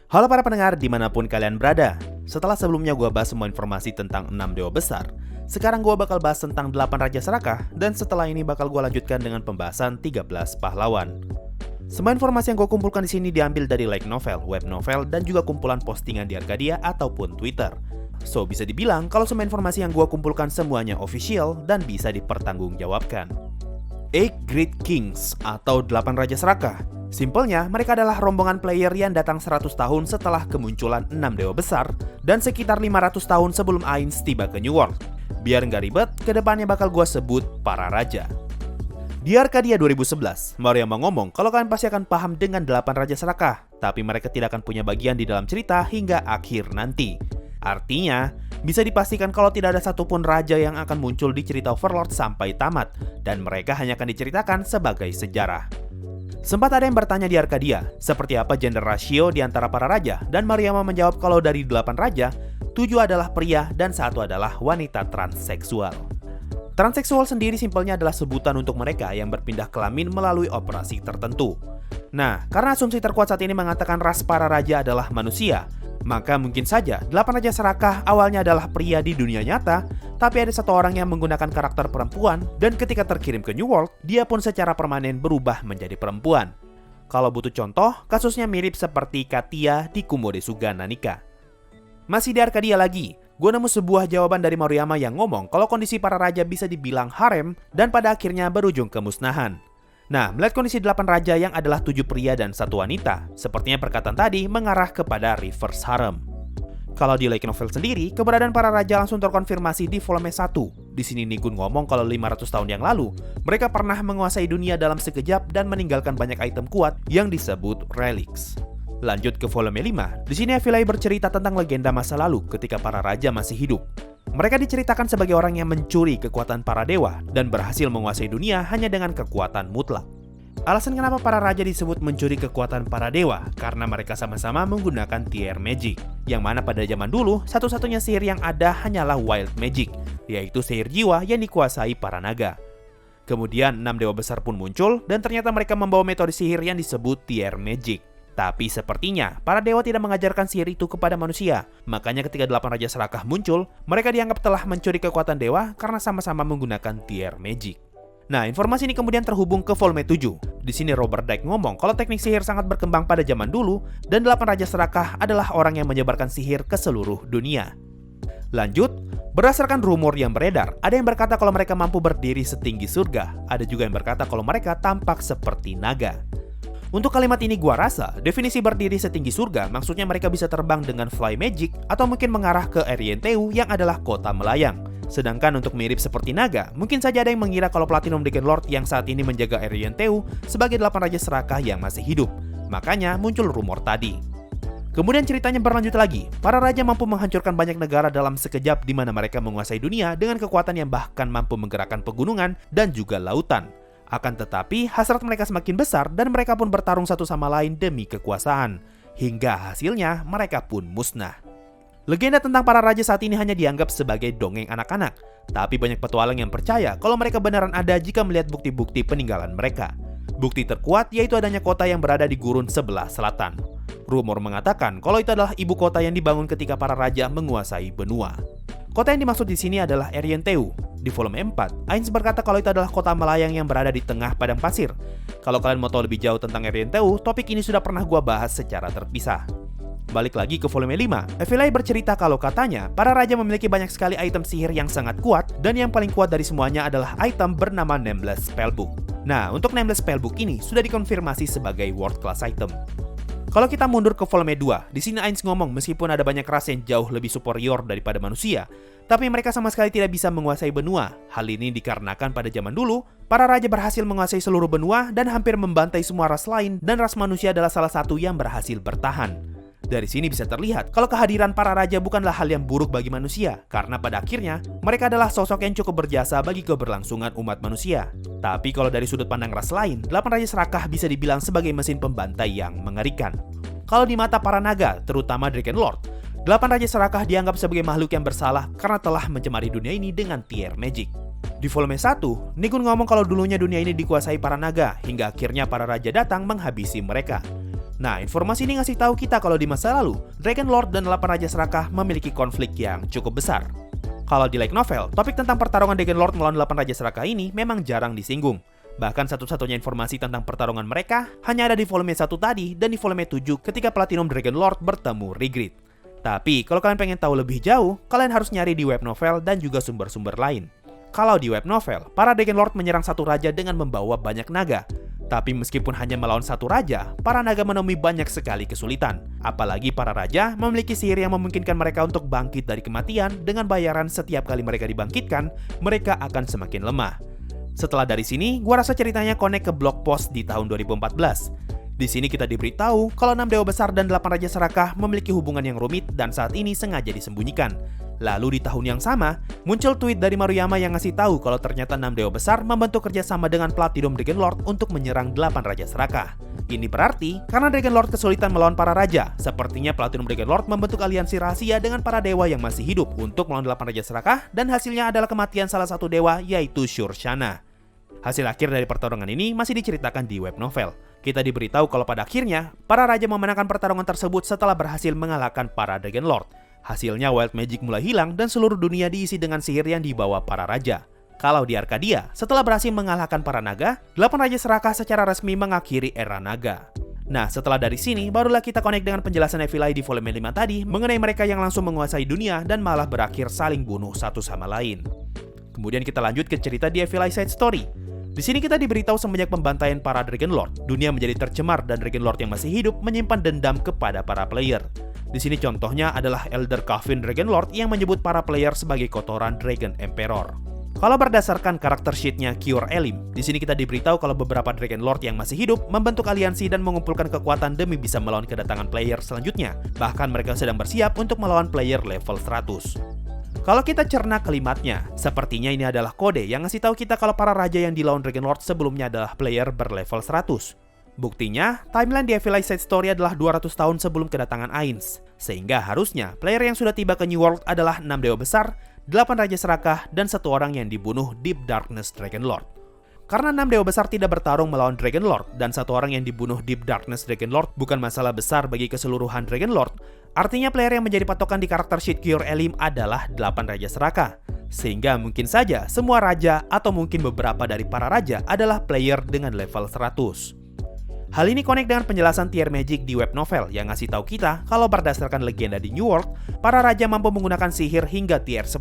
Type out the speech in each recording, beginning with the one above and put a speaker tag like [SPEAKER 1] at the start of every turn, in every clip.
[SPEAKER 1] Halo para pendengar dimanapun kalian berada. Setelah sebelumnya gue bahas semua informasi tentang 6 dewa besar, sekarang gue bakal bahas tentang 8 raja serakah, dan setelah ini bakal gue lanjutkan dengan pembahasan 13 pahlawan. Semua informasi yang gue kumpulkan di sini diambil dari light novel, web novel, dan juga kumpulan postingan di Arcadia ataupun Twitter. So, bisa dibilang kalau semua informasi yang gue kumpulkan semuanya official dan bisa dipertanggungjawabkan. 8 Great Kings atau 8 Raja Serakah. Simpelnya, mereka adalah rombongan player yang datang 100 tahun setelah kemunculan 6 dewa besar dan sekitar 500 tahun sebelum Ainz tiba ke New World. Biar nggak ribet, kedepannya bakal gue sebut para raja. Di Arcadia 2011, Maruyama ngomong kalau kalian pasti akan paham dengan 8 Raja Serakah, tapi mereka tidak akan punya bagian di dalam cerita hingga akhir nanti. Artinya, bisa dipastikan kalau tidak ada satupun raja yang akan muncul di cerita Overlord sampai tamat, dan mereka hanya akan diceritakan sebagai sejarah. Sempat ada yang bertanya di Arcadia, seperti apa gender ratio di antara para raja, dan Maruyama menjawab kalau dari 8 raja, 7 adalah pria dan 1 adalah wanita transseksual. Transseksual sendiri simpelnya adalah sebutan untuk mereka yang berpindah kelamin melalui operasi tertentu. Nah, karena asumsi terkuat saat ini mengatakan ras para raja adalah manusia, maka mungkin saja 8 Raja Serakah awalnya adalah pria di dunia nyata, tapi ada satu orang yang menggunakan karakter perempuan, dan ketika terkirim ke New World, dia pun secara permanen berubah menjadi perempuan. Kalau butuh contoh, kasusnya mirip seperti Katia di Kumodesuga Nanika. Masih di Arcadia lagi, gue nemu sebuah jawaban dari Maruyama yang ngomong kalau kondisi para raja bisa dibilang harem dan pada akhirnya berujung kemusnahan. Nah, melihat kondisi 8 raja yang adalah 7 pria dan 1 wanita, sepertinya perkataan tadi mengarah kepada reverse harem. Kalau di light novel sendiri, keberadaan para raja langsung terkonfirmasi di volume 1. Di sini Nigun ngomong kalau 500 tahun yang lalu, mereka pernah menguasai dunia dalam sekejap dan meninggalkan banyak item kuat yang disebut relics. Lanjut ke volume 5, di sini Avilai bercerita tentang legenda masa lalu ketika para raja masih hidup. Mereka diceritakan sebagai orang yang mencuri kekuatan para dewa dan berhasil menguasai dunia hanya dengan kekuatan mutlak. Alasan kenapa para raja disebut mencuri kekuatan para dewa karena mereka sama-sama menggunakan tier magic, yang mana pada zaman dulu satu-satunya sihir yang ada hanyalah wild magic, yaitu sihir jiwa yang dikuasai para naga. Kemudian 6 dewa besar pun muncul dan ternyata mereka membawa metode sihir yang disebut tier magic. Tapi sepertinya, para dewa tidak mengajarkan sihir itu kepada manusia. Makanya ketika 8 Raja Serakah muncul, mereka dianggap telah mencuri kekuatan dewa karena sama-sama menggunakan tier magic. Nah, informasi ini kemudian terhubung ke volume 7. Di sini Robert Dyke ngomong kalau teknik sihir sangat berkembang pada zaman dulu, dan 8 Raja Serakah adalah orang yang menyebarkan sihir ke seluruh dunia. Lanjut, berdasarkan rumor yang beredar, ada yang berkata kalau mereka mampu berdiri setinggi surga. Ada juga yang berkata kalau mereka tampak seperti naga. Untuk kalimat ini gua rasa, definisi berdiri setinggi surga maksudnya mereka bisa terbang dengan fly magic atau mungkin mengarah ke Erienteu yang adalah kota melayang. Sedangkan untuk mirip seperti naga, mungkin saja ada yang mengira kalau Platinum Dragon Lord yang saat ini menjaga Erienteu sebagai 8 Raja Serakah yang masih hidup. Makanya muncul rumor tadi. Kemudian ceritanya berlanjut lagi. Para raja mampu menghancurkan banyak negara dalam sekejap di mana mereka menguasai dunia dengan kekuatan yang bahkan mampu menggerakkan pegunungan dan juga lautan. Akan tetapi, hasrat mereka semakin besar dan mereka pun bertarung satu sama lain demi kekuasaan. Hingga hasilnya, mereka pun musnah. Legenda tentang para raja saat ini hanya dianggap sebagai dongeng anak-anak. Tapi banyak petualang yang percaya kalau mereka beneran ada jika melihat bukti-bukti peninggalan mereka. Bukti terkuat yaitu adanya kota yang berada di gurun sebelah selatan. Rumor mengatakan kalau itu adalah ibu kota yang dibangun ketika para raja menguasai benua. Kota yang dimaksud di sini adalah Erienteu. Di volume 4, Ainz berkata kalau itu adalah kota melayang yang berada di tengah padang pasir. Kalau kalian mau tahu lebih jauh tentang Erienteu, topik ini sudah pernah gua bahas secara terpisah. Balik lagi ke volume 5, Avilai bercerita kalau katanya para raja memiliki banyak sekali item sihir yang sangat kuat, dan yang paling kuat dari semuanya adalah item bernama Nameless Spellbook. Nah, untuk Nameless Spellbook ini sudah dikonfirmasi sebagai world class item. Kalau kita mundur ke volume 2, di sini Ainz ngomong meskipun ada banyak ras yang jauh lebih superior daripada manusia, tapi mereka sama sekali tidak bisa menguasai benua. Hal ini dikarenakan pada zaman dulu, para raja berhasil menguasai seluruh benua dan hampir membantai semua ras lain, dan ras manusia adalah salah satu yang berhasil bertahan. Dari sini bisa terlihat kalau kehadiran para raja bukanlah hal yang buruk bagi manusia, karena pada akhirnya mereka adalah sosok yang cukup berjasa bagi keberlangsungan umat manusia. Tapi kalau dari sudut pandang ras lain, 8 Raja Serakah bisa dibilang sebagai mesin pembantai yang mengerikan. Kalau di mata para naga, terutama Dragon Lord, 8 Raja Serakah dianggap sebagai makhluk yang bersalah karena telah mencemari dunia ini dengan tier magic. Di volume 1, Nigun ngomong kalau dulunya dunia ini dikuasai para naga, hingga akhirnya para raja datang menghabisi mereka. Nah, informasi ini ngasih tahu kita kalau di masa lalu, Dragon Lord dan 8 Raja Serakah memiliki konflik yang cukup besar. Kalau di light novel, topik tentang pertarungan Dragon Lord melawan 8 Raja Serakah ini memang jarang disinggung. Bahkan satu-satunya informasi tentang pertarungan mereka hanya ada di volume 1 tadi dan di volume 7 ketika Platinum Dragon Lord bertemu Regret. Tapi kalau kalian pengen tahu lebih jauh, kalian harus nyari di web novel dan juga sumber-sumber lain. Kalau di web novel, para Dragon Lord menyerang satu raja dengan membawa banyak naga. Tapi meskipun hanya melawan satu raja, para naga menemui banyak sekali kesulitan. Apalagi para raja memiliki sihir yang memungkinkan mereka untuk bangkit dari kematian dengan bayaran setiap kali mereka dibangkitkan, mereka akan semakin lemah. Setelah dari sini, gua rasa ceritanya connect ke blog post di tahun 2014. Di sini kita diberitahu kalau 6 dewa besar dan 8 raja serakah memiliki hubungan yang rumit dan saat ini sengaja disembunyikan. Lalu di tahun yang sama, muncul tweet dari Maruyama yang ngasih tahu kalau ternyata 6 dewa besar membentuk kerjasama dengan Platinum Dragon Lord untuk menyerang 8 raja serakah. Ini berarti, karena Dragon Lord kesulitan melawan para raja, sepertinya Platinum Dragon Lord membentuk aliansi rahasia dengan para dewa yang masih hidup untuk melawan 8 raja serakah dan hasilnya adalah kematian salah satu dewa yaitu Shurshana. Hasil akhir dari pertarungan ini masih diceritakan di web novel. Kita diberitahu kalau pada akhirnya, para raja memenangkan pertarungan tersebut setelah berhasil mengalahkan para Dragon Lord. Hasilnya Wild Magic mulai hilang dan seluruh dunia diisi dengan sihir yang dibawa para raja. Kalau di Arcadia, setelah berhasil mengalahkan para naga, 8 raja serakah secara resmi mengakhiri era naga. Nah, setelah dari sini, barulah kita connect dengan penjelasan Nephilae di volume 5 tadi mengenai mereka yang langsung menguasai dunia dan malah berakhir saling bunuh satu sama lain. Kemudian kita lanjut ke cerita di Nephilae Side Story. Di sini kita diberitahu semenjak pembantaian para Dragon Lord, dunia menjadi tercemar dan Dragon Lord yang masih hidup menyimpan dendam kepada para player. Di sini contohnya adalah Elder Coffin Dragon Lord yang menyebut para player sebagai kotoran Dragon Emperor. Kalau berdasarkan karakter sheet-nya Cure Elim, di sini kita diberitahu kalau beberapa Dragon Lord yang masih hidup membentuk aliansi dan mengumpulkan kekuatan demi bisa melawan kedatangan player selanjutnya. Bahkan mereka sedang bersiap untuk melawan player level 100. Kalau kita cerna kalimatnya, sepertinya ini adalah kode yang ngasih tahu kita kalau para raja yang dilawan Dragon Lord sebelumnya adalah player berlevel 100. Buktinya, timeline di Nephilae Side Story adalah 200 tahun sebelum kedatangan Ainz. Sehingga harusnya, player yang sudah tiba ke New World adalah 6 dewa besar, 8 raja serakah, dan 1 orang yang dibunuh Deep Darkness Dragon Lord. Karena 6 dewa besar tidak bertarung melawan Dragon Lord, dan 1 orang yang dibunuh Deep Darkness Dragon Lord bukan masalah besar bagi keseluruhan Dragon Lord, artinya player yang menjadi patokan di karakter sheet Cure Elim adalah 8 raja serakah. Sehingga mungkin saja semua raja atau mungkin beberapa dari para raja adalah player dengan level 100. Hal ini connect dengan penjelasan tier magic di web novel yang ngasih tahu kita kalau berdasarkan legenda di New World, para raja mampu menggunakan sihir hingga tier 10.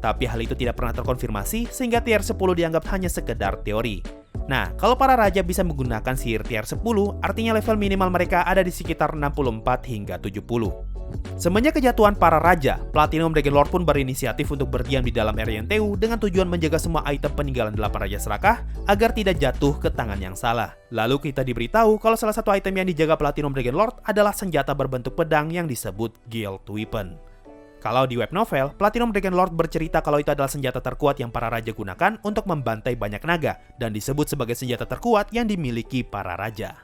[SPEAKER 1] Tapi hal itu tidak pernah terkonfirmasi sehingga tier 10 dianggap hanya sekedar teori. Nah, kalau para raja bisa menggunakan sihir tier 10, artinya level minimal mereka ada di sekitar 64 hingga 70. Semenjak kejatuhan para raja, Platinum Dragon Lord pun berinisiatif untuk berdiam di dalam area Yenteu dengan tujuan menjaga semua item peninggalan 8 raja serakah agar tidak jatuh ke tangan yang salah. Lalu kita diberitahu kalau salah satu item yang dijaga Platinum Dragon Lord adalah senjata berbentuk pedang yang disebut Guild Weapon. Kalau di web novel, Platinum Dragon Lord bercerita kalau itu adalah senjata terkuat yang para raja gunakan untuk membantai banyak naga dan disebut sebagai senjata terkuat yang dimiliki para raja.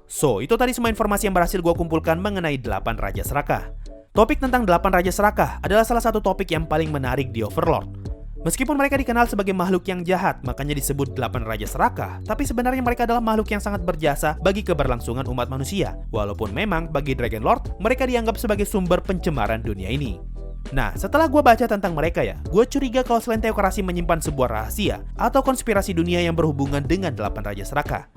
[SPEAKER 1] So, itu tadi semua informasi yang berhasil gue kumpulkan mengenai 8 Raja Serakah. Topik tentang 8 Raja Serakah adalah salah satu topik yang paling menarik di Overlord. Meskipun mereka dikenal sebagai makhluk yang jahat, makanya disebut 8 Raja Serakah, tapi sebenarnya mereka adalah makhluk yang sangat berjasa bagi keberlangsungan umat manusia. Walaupun memang bagi Dragon Lord, mereka dianggap sebagai sumber pencemaran dunia ini. Nah, setelah gue baca tentang mereka ya, gue curiga kalau selain teokrasi menyimpan sebuah rahasia atau konspirasi dunia yang berhubungan dengan 8 Raja Serakah.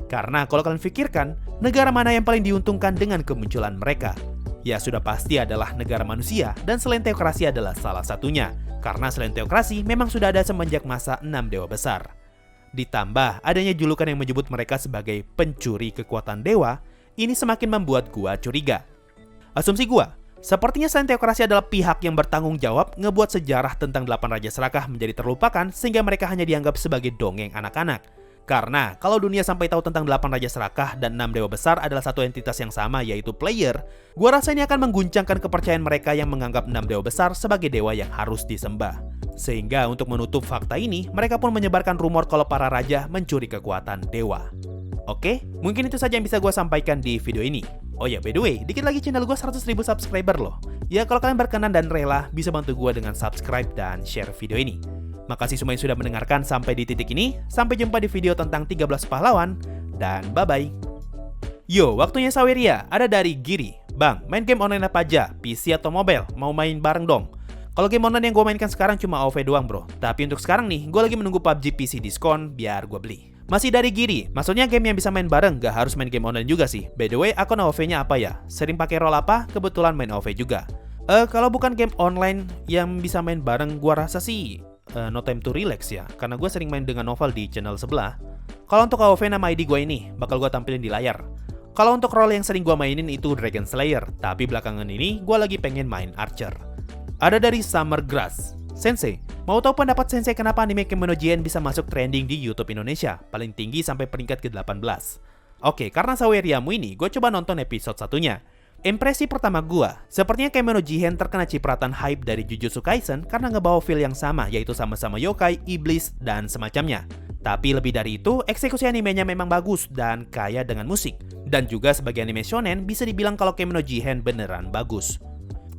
[SPEAKER 1] Karena kalau kalian pikirkan, negara mana yang paling diuntungkan dengan kemunculan mereka? Ya sudah pasti adalah negara manusia dan selain teokrasi adalah salah satunya. Karena selain teokrasi memang sudah ada semenjak masa 6 dewa besar. Ditambah adanya julukan yang menyebut mereka sebagai pencuri kekuatan dewa, ini semakin membuat gua curiga. Asumsi gua, sepertinya selain teokrasi adalah pihak yang bertanggung jawab ngebuat sejarah tentang 8 Raja Serakah menjadi terlupakan sehingga mereka hanya dianggap sebagai dongeng anak-anak. Karena kalau dunia sampai tahu tentang 8 Raja Serakah dan 6 Dewa Besar adalah satu entitas yang sama yaitu player, gua rasa ini akan mengguncangkan kepercayaan mereka yang menganggap 6 Dewa Besar sebagai dewa yang harus disembah. Sehingga untuk menutup fakta ini, mereka pun menyebarkan rumor kalau para raja mencuri kekuatan dewa. Oke, mungkin itu saja yang bisa gua sampaikan di video ini. Oh ya, by the way, dikit lagi channel gua 100.000 subscriber loh. Ya kalau kalian berkenan dan rela, bisa bantu gua dengan subscribe dan share video ini. Makasih semua yang sudah mendengarkan sampai di titik ini. Sampai jumpa di video tentang 13 pahlawan. Dan bye-bye. Yo, waktunya Saweria, ada dari Giri. Bang, main game online apa aja? PC atau mobile? Mau main bareng dong? Kalau game online yang gue mainkan sekarang cuma AoV doang bro. Tapi untuk sekarang nih, gue lagi menunggu PUBG PC diskon biar gue beli. Masih dari Giri, maksudnya game yang bisa main bareng, gak harus main game online juga sih. By the way, akun AoV-nya apa ya? Sering pakai role apa? Kebetulan main AoV juga. Kalau bukan game online yang bisa main bareng, gue rasa sih No Time to Relax ya. Karena gue sering main dengan Novel di channel sebelah. Kalau untuk AoV nama ID gue ini, bakal gue tampilin di layar. Kalau untuk role yang sering gue mainin itu Dragon Slayer, tapi belakangan ini gue lagi pengen main Archer. Ada dari Summer Grass. Sensei, mau tahu pendapat Sensei kenapa anime Kemono Jihen bisa masuk trending di YouTube Indonesia, paling tinggi sampai peringkat ke-18? Oke, karena Saweriamu ini, gue coba nonton episode satunya. Impresi pertama gue, sepertinya Kemono Jihen terkena cipratan hype dari Jujutsu Kaisen karena ngebawa feel yang sama, yaitu sama-sama yokai, iblis, dan semacamnya. Tapi lebih dari itu, eksekusi animenya memang bagus dan kaya dengan musik. Dan juga sebagai anime shonen, bisa dibilang kalau Kemono Jihen beneran bagus.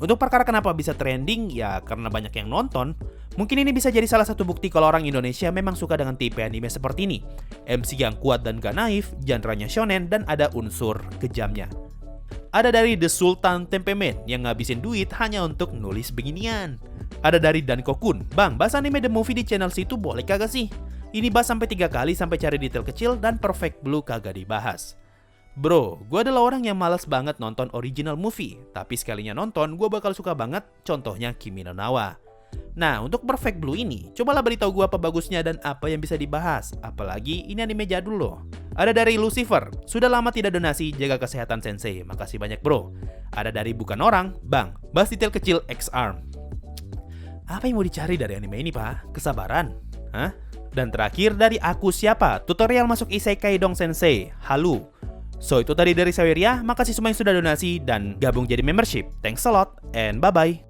[SPEAKER 1] Untuk perkara kenapa bisa trending, ya karena banyak yang nonton. Mungkin ini bisa jadi salah satu bukti kalau orang Indonesia memang suka dengan tipe anime seperti ini. MC yang kuat dan gak naif, genre-nya shonen, dan ada unsur kejamnya. Ada dari The Sultan Tempemen yang ngabisin duit hanya untuk nulis beginian. Ada dari Danko Kun, bang, bahas anime The Movie di channel situ boleh kagak sih? Ini bahas sampai 3 kali sampai cari detail kecil dan Perfect Blue kagak dibahas. Bro, gue adalah orang yang malas banget nonton original movie, tapi sekalinya nonton gue bakal suka banget, contohnya Kimi no Na wa. Nah, untuk Perfect Blue ini, cobalah beritahu gue apa bagusnya dan apa yang bisa dibahas, apalagi ini anime jadul loh. Ada dari Lucifer, sudah lama tidak donasi, jaga kesehatan Sensei, makasih banyak bro. Ada dari Bukan Orang, bang, bahas detail kecil X-Arm. Apa yang mau dicari dari anime ini pak? Kesabaran? Hah? Dan terakhir dari Aku Siapa, tutorial masuk Isekai dong Sensei, halu. So itu tadi dari Saweria, makasih semua yang sudah donasi dan gabung jadi membership. Thanks a lot and bye-bye.